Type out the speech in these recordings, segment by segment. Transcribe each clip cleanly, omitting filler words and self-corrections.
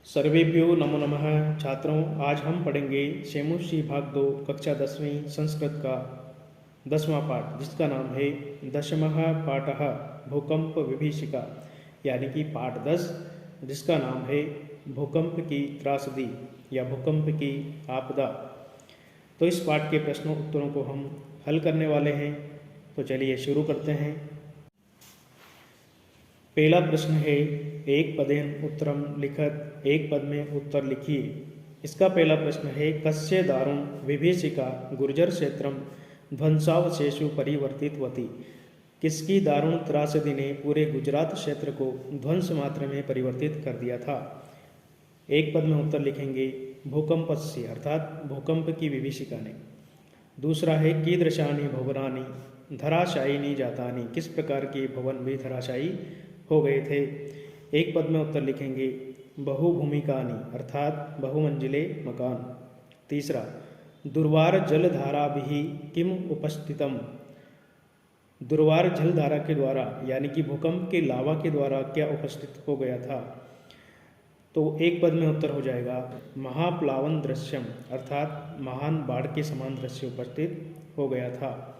सर्वेभ्यो नमो नमः। छात्रों, आज हम पढ़ेंगे शेमुश्री भाग 2 कक्षा 10वीं संस्कृत का 10वां पाठ, जिसका नाम है दशमः पाठः भूकंप विभीषिका, यानी कि पाठ 10, जिसका नाम है भूकंप की त्रासदी या भूकंप की आपदा। तो इस पाठ के प्रश्नों उत्तरों को हम हल करने वाले हैं। तो चलिए शुरू करते हैं। पहला प्रश्न है, एक पदेन उत्तरम लिखत, एक पद में उत्तर लिखिए। इसका पहला प्रश्न है, कस्य दारुण विभीषिका गुर्जर क्षेत्रम ध्वंसावशेषु परिवर्तितवती। किसकी दारुण त्रासदी ने पूरे गुजरात क्षेत्र को ध्वंस मात्र में परिवर्तित कर दिया था। एक पद में उत्तर लिखेंगे भूकंपस्य, अर्थात भूकंप की विभीषिका ने। दूसरा है, कीदृशानि भवनानि धराशायिनी जातानि। किस प्रकार के भवन भी धराशायी हो गए थे। एक पद में उत्तर लिखेंगे बहुभूमिकानि, अर्थात बहुमंजिले मकान। तीसरा, दुर्वार जलधाराभिः किम उपस्थितम। दुर्वार जलधारा के द्वारा, यानी कि भूकंप के लावा के द्वारा क्या उपस्थित हो गया था। तो एक पद में उत्तर हो जाएगा महाप्लावन दृश्यम, अर्थात महान बाढ़ के समान दृश्य उपस्थित हो गया था।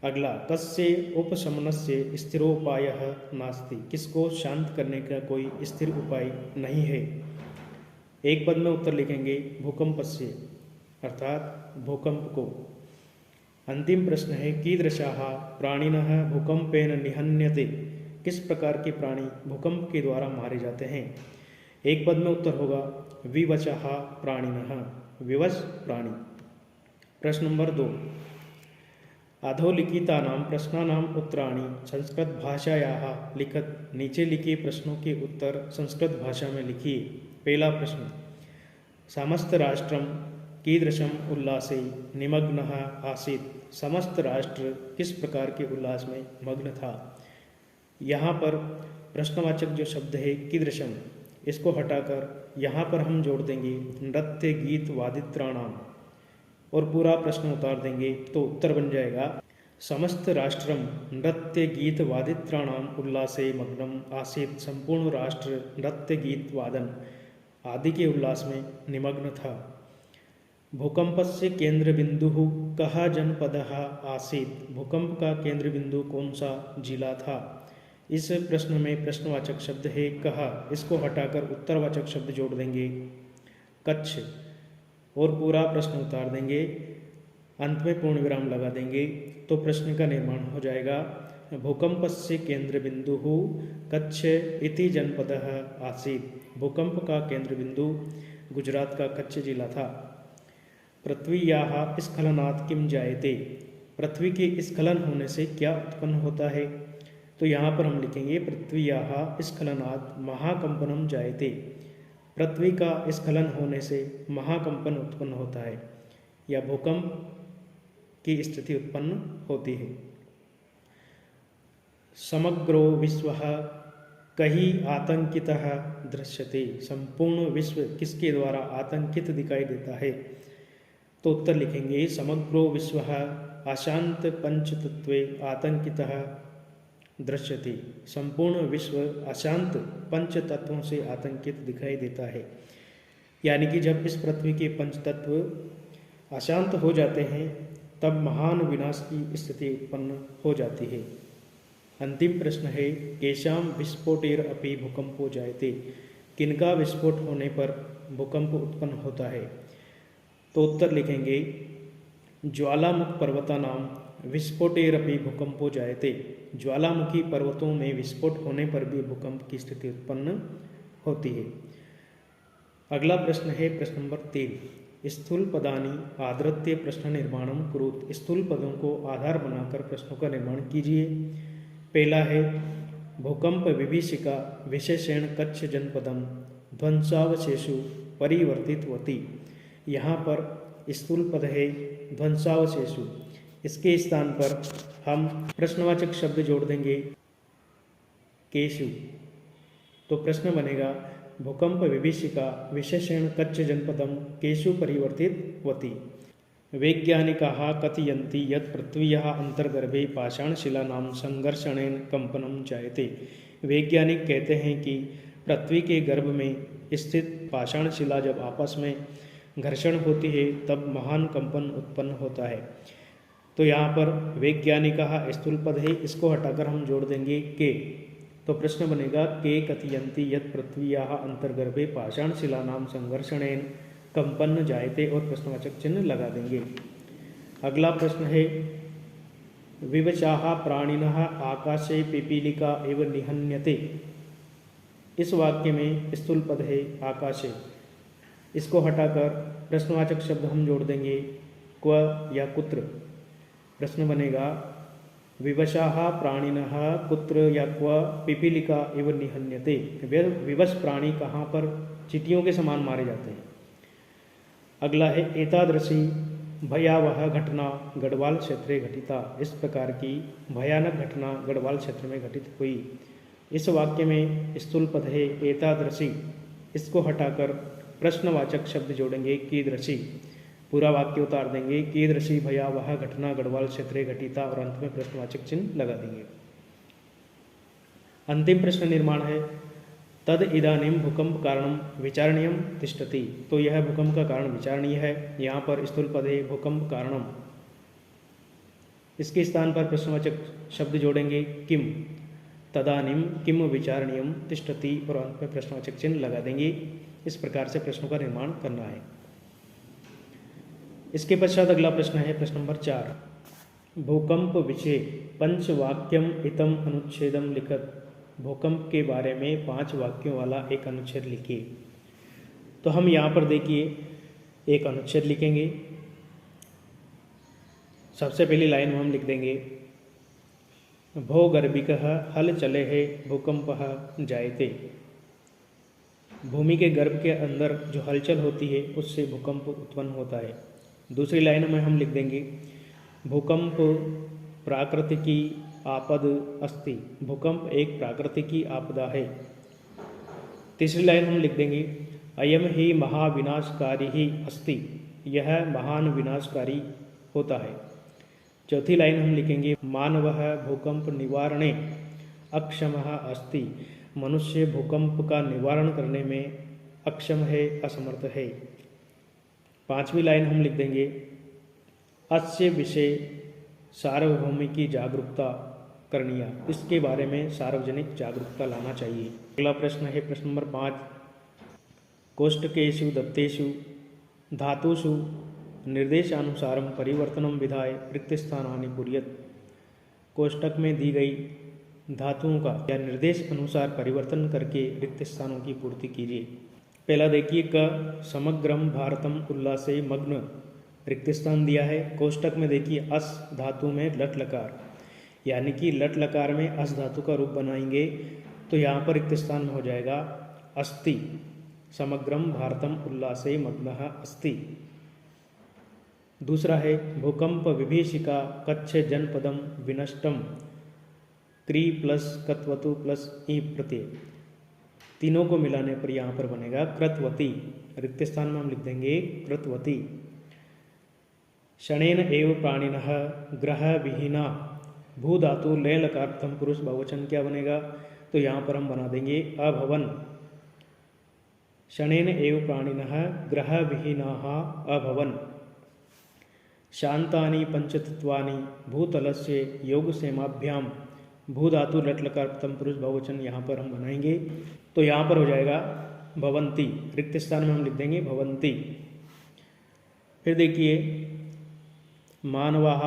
अगला, कस्य उपशमनस्य स्थिरोपायः नास्ति। किसको शांत करने का कोई स्थिर उपाय नहीं है। एक पद में उत्तर लिखेंगे भूकंपस्य, अर्थात भूकंप को। अंतिम प्रश्न है, कीदृशाः प्राणिनः भूकंपेन निहन्यते। किस प्रकार के प्राणी भूकंप के द्वारा मारे जाते हैं। एक पद में उत्तर होगा विवशः प्राणिनः, विवश प्राणी। प्रश्न नंबर 2, अधोलिखितानां प्रश्नानां उत्तराणि संस्कृत भाषायाः लिखत। नीचे लिखे प्रश्नों के उत्तर संस्कृत भाषा में लिखिए। पहला प्रश्न, समस्त राष्ट्रम कीदृशम उल्लासे निमग्नः आसीत्। समस्त राष्ट्र किस प्रकार के उल्लास में मग्न था। यहाँ पर प्रश्नवाचक जो शब्द है कीदृशम, इसको हटाकर यहाँ पर हम जोड़ देंगे नृत्य गीत वादित्राणाम और पूरा प्रश्न उतार देंगे। तो उत्तर बन जाएगा समस्त राष्ट्रम नृत्य गीत वादित्राणाम उल्लासे मग्नम आसीत्। संपूर्ण राष्ट्र नृत्य गीत वादन आदि के उल्लास में निमग्न था। भूकंपस्य केंद्र बिंदु कः जनपदः आसीत्। भूकंप का केंद्र बिंदु कौन सा जिला था। इस प्रश्न में प्रश्नवाचक शब्द है कहा, इसको हटाकर उत्तरवाचक शब्द जोड़ देंगे कच्छ और पूरा प्रश्न उतार देंगे। अंत में पूर्ण विराम लगा देंगे। तो प्रश्न का निर्माण हो जाएगा भूकंपस्य केंद्र बिंदु कच्छ इति जनपदः आसीत्। भूकंप का केंद्र बिंदु गुजरात का कच्छ जिला था। पृथ्वीयाः स्खलनात् किम जायते। पृथ्वी के स्खलन होने से क्या उत्पन्न होता है। तो यहाँ पर हम लिखेंगे पृथ्वीयाः स्खलनात् महाकंपनम जायते। पृथ्वी का स्खलन होने से महाकंपन उत्पन्न होता है या भूकंप की स्थिति उत्पन्न होती है। समग्रो विश्वः कहीं आतंकितः दृश्यते। संपूर्ण विश्व किसके द्वारा आतंकित दिखाई देता है। तो उत्तर लिखेंगे समग्रो विश्वः अशांत पंचतत्वे आतंकितः दृश्यते। संपूर्ण विश्व अशांत पंच तत्वों से आतंकित दिखाई देता है। यानी कि जब इस पृथ्वी के पंच तत्व अशांत हो जाते हैं तब महान विनाश की स्थिति उत्पन्न हो जाती है। अंतिम प्रश्न है, केशाम विस्फोटेर अपि भूकंपो जायते। किनका विस्फोट होने पर भूकंप उत्पन्न होता है। तो उत्तर लिखेंगे ज्वालामुख पर्वतानाम विस्फोटेरपि भूकंपो जायते। ज्वालामुखी पर्वतों में विस्फोट होने पर भी भूकंप की स्थिति उत्पन्न होती है। अगला प्रश्न है प्रश्न नंबर 3, स्थूल पदानि आधृत्य प्रश्न निर्माणम कुरुत। स्थूल पदों को आधार बनाकर प्रश्नों का निर्माण कीजिए। पहला है, भूकंप विभीषिका विशेषण कच्छ जनपदम ध्वंसावशेषु परिवर्तितवती। यहाँ पर स्थूल पद है ध्वंसावशेषु। इसके स्थान पर हम प्रश्नवाचक शब्द जोड़ देंगे केशु। तो प्रश्न बनेगा भूकंप विभीषिका विशेषण कच्छ जनपदम केशु परिवर्तितवती। वैज्ञानिकाः कथयन्ति यत् पृथ्व्याः अंतर्गर्भे पाषाणशिलानां संघर्षणेन कंपनम जायते। वैज्ञानिक कहते हैं कि पृथ्वी के गर्भ में स्थित पाषाण शिला जब आपस में घर्षण होती है तब महान कंपन उत्पन्न होता है। तो यहाँ पर वैज्ञानिकः स्थूल पद है, इसको हटाकर हम जोड़ देंगे के। तो प्रश्न बनेगा के कथयन्ति यत् पृथ्व्याः अंतर्गर्भे पाषाण शिलानां संघर्षणेन कंपन जायते और प्रश्नवाचक चिन्ह लगा देंगे। अगला प्रश्न है विवशाः प्राणिनः आकाशे पिपीलिका एव निहन्यते। इस वाक्य में स्थूल पद है आकाशे, इसको हटाकर प्रश्नवाचक शब्द हम जोड़ देंगे क्व या कुत्र। प्रश्न बनेगा विवशाः प्राणिनः कुत्र या क्व पिपीलिका एव निहन्यते। विवश प्राणी कहाँ पर चींटियों के समान मारे जाते हैं। अगला है एतादृशी भयावह घटना गढ़वाल क्षेत्रे घटिता। इस प्रकार की भयानक घटना गढ़वाल क्षेत्र में घटित हुई। इस वाक्य में स्थूल पद है एतादृशी, इसको हटाकर प्रश्नवाचक शब्द जोड़ेंगे कीदृशी। पूरा वाक्य उतार देंगे कीदृशी भयावह घटना गढ़वाल क्षेत्रे घटिता और अंत में प्रश्नवाचक चिन्ह लगा देंगे। अंतिम प्रश्न निर्माण है तद इदानीं भूकंप कारणम विचारणीयम तिष्ठति। तो यह भूकंप का कारण विचारणीय है। यहाँ पर स्थूल पद है भूकंप कारणम, इसके स्थान पर प्रश्नवाचक शब्द जोड़ेंगे किम। तदानीं किम विचारणीयम तिष्ठति और अंत में प्रश्नवाचक चिन्ह लगा देंगे। इस प्रकार से प्रश्नों का निर्माण करना है। इसके पश्चात अगला प्रश्न है प्रश्न नंबर 4। भूकंप विषय पंचवाक्यम इतम अनुच्छेदम लिखत। भूकंप के बारे में 5 वाक्यों वाला एक अनुच्छेद लिखिए। तो हम यहाँ पर देखिए एक अनुच्छेद लिखेंगे। सबसे पहली लाइन में हम लिख देंगे भूगर्भिकः हल चले है भूकंपः जायते। भूमि के गर्भ के अंदर जो हलचल होती है उससे भूकंप उत्पन्न होता है। दूसरी लाइन में हम लिख देंगे भूकंप प्राकृतिकी आपद अस्ति। भूकंप एक प्राकृतिकी आपदा है। तीसरी लाइन हम लिख देंगे अयम ही महाविनाशकारी ही अस्ति। यह महान विनाशकारी होता है। चौथी लाइन हम लिखेंगे मानवः भूकंप निवारणे अक्षमः अस्ति। मनुष्य भूकंप का निवारण करने में अक्षम है, असमर्थ है। पांचवी लाइन हम लिख देंगे अस्य विषय सार्वभौमिकी जागरूकता करनीय। इसके बारे में सार्वजनिक जागरूकता लाना चाहिए। अगला प्रश्न है प्रश्न नंबर 5। कोष्टकेषु दत्तेषु धातुषु निर्देशानुसारम परिवर्तनम विधाय रिक्तस्थानानि पूरयत। कोष्टक में दी गई धातुओं का या निर्देश अनुसार परिवर्तन करके रिक्त स्थानों की पूर्ति कीजिए। पहला देखिए क समग्रम भारतम उल्लासे मग्न, रिक्त स्थान दिया है। कोष्टक में देखिए अस धातु में लट लकार, यानी कि लट लकार में अस धातु का रूप बनाएंगे तो यहाँ पर रिक्त स्थान में हो जाएगा अस्ति। समग्रम भारतम उल्लासे मग्नः अस्ति। दूसरा है भूकंप विभीषिका कच्छ जनपदम विनष्टम क्री प्लस कत्वतु प्लस ई प्रत्यय। तीनों को मिलाने पर यहाँ पर बनेगा कृतवती। रिक्त स्थान में हम लिख देंगे कृतवती। शनेन एव प्राणिनः ग्रह विहीना। भू धातु लय लकार प्रथम पुरुष बहुवचन क्या बनेगा, तो यहाँ पर हम बना देंगे अभवन। शनेन एव प्राणिनः ग्रह विहीनाः अभवन। शांतानि पंचतत्वानि भूतलस्य योगक्षेमाभ्याम। भू धातु लट लकार प्रथम पुरुष बहुवचन यहाँ पर हम बनाएंगे तो यहाँ पर हो जाएगा भवंती। रिक्त स्थान में हम लिख देंगे भवंती। फिर देखिए मानवाः,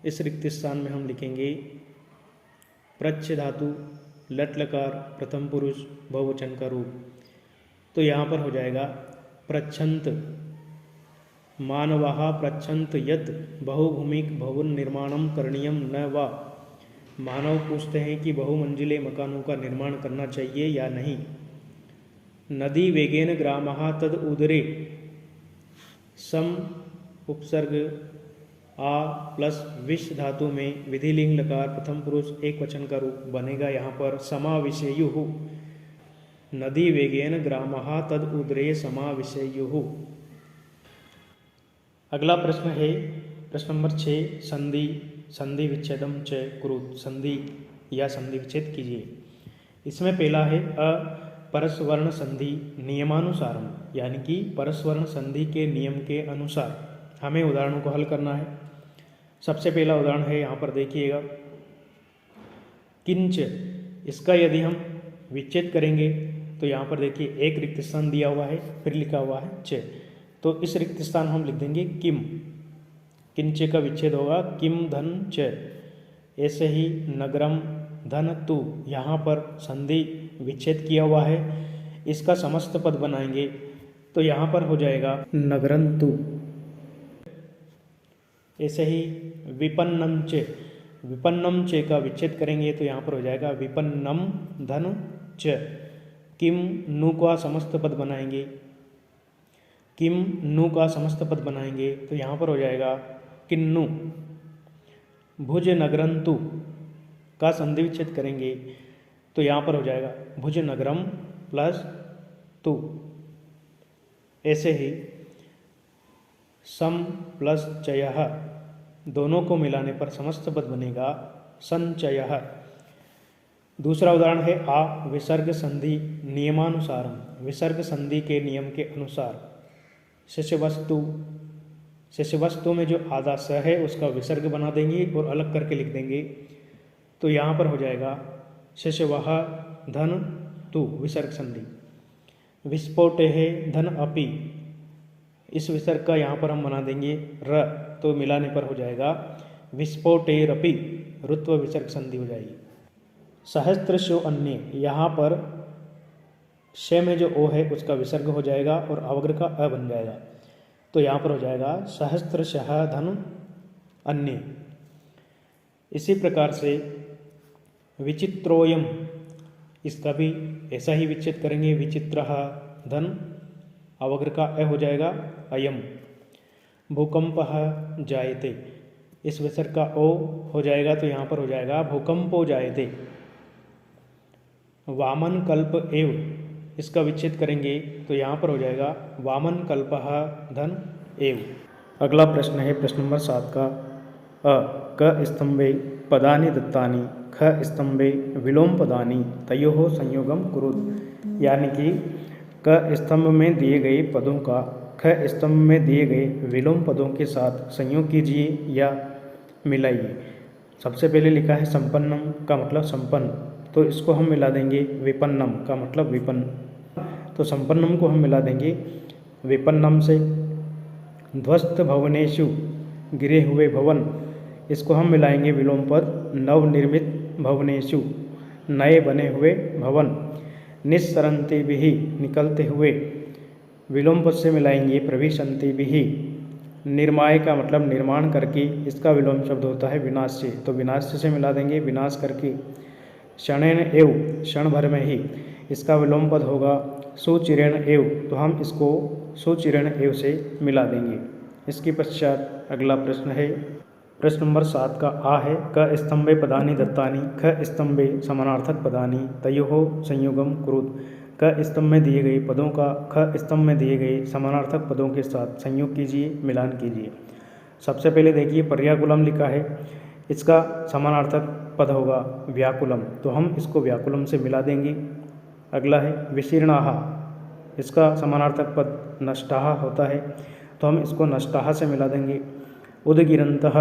इस रिक्त स्थान में हम लिखेंगे प्रच्छ धातु लट लकार प्रथम पुरुष बहुवचन का रूप, तो यहाँ पर हो जाएगा प्रच्छन्त। मानवाः प्रच्छन्त यत् बहुभूमिक भवन निर्माणम करणीयम न वा। मानव पूछते हैं कि बहुमंजिले मकानों का निर्माण करना चाहिए या नहीं। नदी वेगेन ग्रामः तद उदरे। सम उपसर्ग आ प्लस विश धातु में विधिलिंग लकार प्रथम पुरुष एक वचन का रूप बनेगा यहाँ पर समाविशेयुः। नदी वेगेन ग्रामः तद उदरे समाविशेयुः। अगला प्रश्न है प्रश्न नंबर 6। संधि संधि विच्छेदम च कुरुत। संधि या संधि विच्छेद कीजिए। इसमें पहला है परस्वर्ण संधि नियमानुसारम, यानी कि परस्वर्ण संधि के नियम के अनुसार हमें उदाहरणों को हल करना है। सबसे पहला उदाहरण है, यहाँ पर देखिएगा, किंच। इसका यदि हम विच्छेद करेंगे तो यहाँ पर देखिए एक रिक्त स्थान दिया हुआ है, फिर लिखा हुआ है च, तो इस रिक्त स्थान हम लिख देंगे किम। किंच का विच्छेद होगा किम धन च। ऐसे ही नगरम धन तु, यहाँ पर संधि विच्छेद किया हुआ है, इसका समस्त पद बनाएंगे तो यहाँ पर हो जाएगा नगरंतु। ऐसे ही विपन्नम च, विपन्नम च का विच्छेद करेंगे तो यहाँ पर हो जाएगा विपन्नम धन च। किम नु का समस्त पद बनाएंगे, किम नु का समस्त पद बनाएंगे तो यहाँ पर हो जाएगा किन्नु। भुज नगरंतु का संधि विच्छेद करेंगे तो यहाँ पर हो जाएगा भुज नगरम प्लस तु। ऐसे ही सम प्लस चयः, दोनों को मिलाने पर समस्त पद बनेगा संचयः। दूसरा उदाहरण है आ विसर्ग संधि नियमानुसारम, विसर्ग संधि के नियम के अनुसार। शिष्यवस्तु, शिष्यवस्तु में जो आधा स है उसका विसर्ग बना देंगे और अलग करके लिख देंगे तो यहाँ पर हो जाएगा शिष्यवः धन तु, विसर्ग संधि। विस्फोटे है धन अपि, इस विसर्ग का यहाँ पर हम बना देंगे र, तो मिलाने पर हो जाएगा विस्फोटेरपि, रुत्व विसर्ग संधि हो जाएगी। सहस्त्रशो अन्य, यहाँ पर श में जो ओ है उसका विसर्ग हो जाएगा और अवग्र का अ बन जाएगा तो यहाँ पर हो जाएगा सहस्त्रशः धन अन्य। इसी प्रकार से विचित्रोयम, इसका भी ऐसा ही विच्छेद करेंगे, विचित्रः धन अवग्र का अ हो जाएगा अयम। भूकंपः जायते, इस विसर्ग का ओ हो जाएगा तो यहाँ पर हो जाएगा भूकंपो जायते। वामन कल्प एव, इसका विच्छेद करेंगे तो यहाँ पर हो जाएगा वामन कल्पः धन एव। अगला प्रश्न है प्रश्न नंबर 7 का, अ क स्तंभे पदानि दत्तानि ख स्तंभे विलोम पदानि तयोः संयोगम कुरुत, यानी कि क स्तंभ में दिए गए पदों का ख स्तंभ में दिए गए विलोम पदों के साथ संयोग कीजिए या मिलाइए। सबसे पहले लिखा है संपन्नम का मतलब संपन्न, तो इसको हम मिला देंगे विपन्नम का मतलब विपन्न, तो संपन्नम को हम मिला देंगे विपन्नम से। ध्वस्त भवनेषु, गिरे हुए भवन, इसको हम मिलाएंगे विलोम पद नवनिर्मित भवनेषु, नए बने हुए भवन। निस्सरन्ति बिहि, निकलते हुए, विलोम पद से मिलाएंगे प्रविशन्ति। निर्माय का मतलब निर्माण करके, इसका विलोम शब्द होता है विनाश्य, तो विनाश्य से मिला देंगे विनाश करके। क्षणेन एव, क्षण भर में ही, इसका विलोम पद होगा सुचिरेण एव, तो हम इसको सुचिरेण एव से मिला देंगे। इसके पश्चात अगला प्रश्न है प्रश्न नंबर 7 का आ है, क स्तंभे पदानि दत्तानि ख स्तंभे समानार्थक पदानि तयोः संयोगम कुरुत, क स्तंभ में दिए गए पदों का ख स्तंभ में दिए गए समानार्थक पदों के साथ संयोग कीजिए, मिलान कीजिए। सबसे पहले देखिए पर्याकुलम लिखा है, इसका समानार्थक पद होगा व्याकुलम, तो हम इसको व्याकुलम से मिला देंगे। अगला है विशीर्णाः, इसका समानार्थक पद नष्टाः होता है, तो हम इसको नष्टाः से मिला देंगे। उद्गिरन्तः,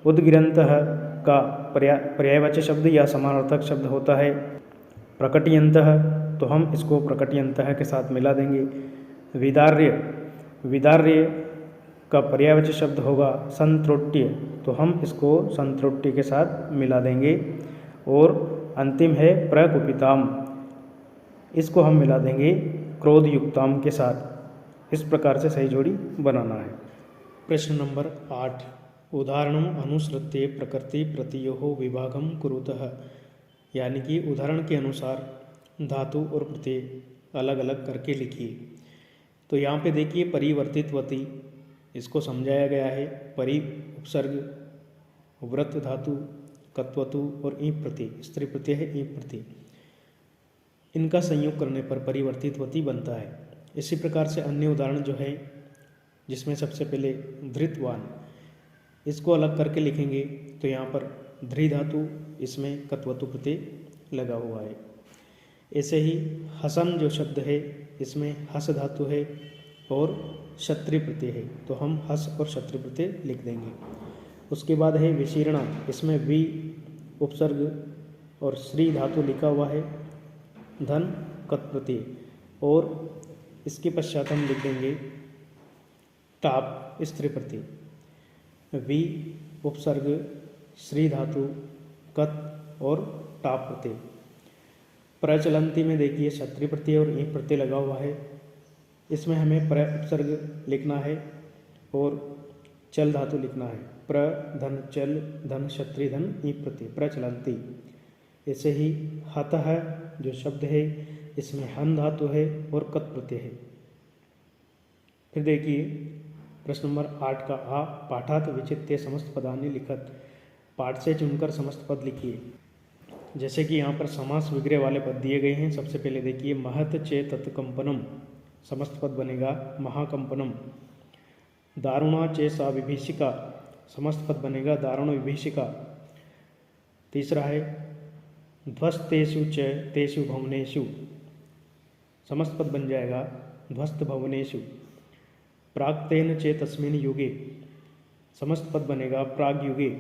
उद्गिरन्तः का पर्यायवाची शब्द या समानार्थक शब्द होता है प्रकटयन्तः, तो हम इसको प्रकटयन्तः के साथ मिला देंगे। विदार्य, विदार्य का पर्यायवाची शब्द होगा संत्रोट्य, तो हम इसको संत्रोट्य के साथ मिला देंगे। और अंतिम है प्रकुपिताम, इसको हम मिला देंगे क्रोधयुक्ताम के साथ। इस प्रकार से सही जोड़ी बनाना है। प्रश्न नंबर 8, उदाहरणम अनुसृत्य प्रकृति प्रत्ययोः विभागम कुरुतः, यानी कि उदाहरण के अनुसार धातु और प्रत्यय अलग अलग करके लिखिए। तो यहाँ पे देखिए परिवर्तितवती, इसको समझाया गया है। परि उपसर्ग, व्रत धातु, कत्वतु और ई प्रत्यय, स्त्री प्रत्यय है ई प्रत्यय, इनका संयोग करने पर परिवर्तितवती बनता है। इसी प्रकार से अन्य उदाहरण जो है, जिसमें सबसे पहले धृतवान, इसको अलग करके लिखेंगे तो यहाँ पर ध्री धातु, इसमें कत्वतु प्रत्यय लगा हुआ है। ऐसे ही हसन जो शब्द है इसमें हस धातु है और क्षत्रिय प्रत्यय है, तो हम हस और क्षत्रिय प्रत्यय लिख देंगे। उसके बाद है विशीर्णा, इसमें वी उपसर्ग और श्री धातु लिखा हुआ है, धन कत प्रत्यय, और इसके पश्चात हम लिख देंगे टाप स्त्री प्रत्यय। वी उपसर्ग श्री धातु कत और टाप प्रत्यय। प्रचलंती में देखिए क्षत्रिय प्रत्यय और ई प्रत्यय लगा हुआ है, इसमें हमें प्र उपसर्ग लिखना है और चल धातु लिखना है। प्र धन चल धन क्षत्रिय धन ई प्रत्यय प्रचलंती। ऐसे ही हतः जो शब्द है इसमें हन धातु है और कत प्रत्यय है। फिर देखिए प्रश्न नंबर 8 का आ, पाठात विचित्य समस्त पदानि लिखत, पाठ से चुनकर समस्त पद लिखिए। जैसे कि यहाँ पर समास विग्रह वाले पद दिए गए हैं। सबसे पहले देखिए महत चेतत कंपनम, समस्त पद बनेगा महाकंपनम। दारुणा चे सा विभीषिका, समस्त पद बनेगा दारुण विभीषिका। तीसरा है ध्वस्तेषु च तेषु भवनेषु, समस्त पद बन जाएगा ध्वस्त भवनेषु। प्राक्तेन चे तस्मिन् युगे, समस्त पद बनेगा प्राग युगे।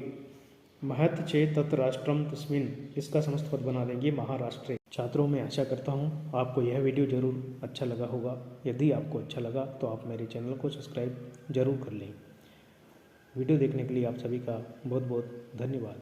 महत चे तत् राष्ट्रम तस्मिन्, इसका समस्त पद बना देंगे महाराष्ट्रे। छात्रों मैं आशा करता हूँ आपको यह वीडियो ज़रूर अच्छा लगा होगा। यदि आपको अच्छा लगा तो आप मेरे चैनल को सब्सक्राइब जरूर कर लें। वीडियो देखने के लिए आप सभी का बहुत बहुत धन्यवाद।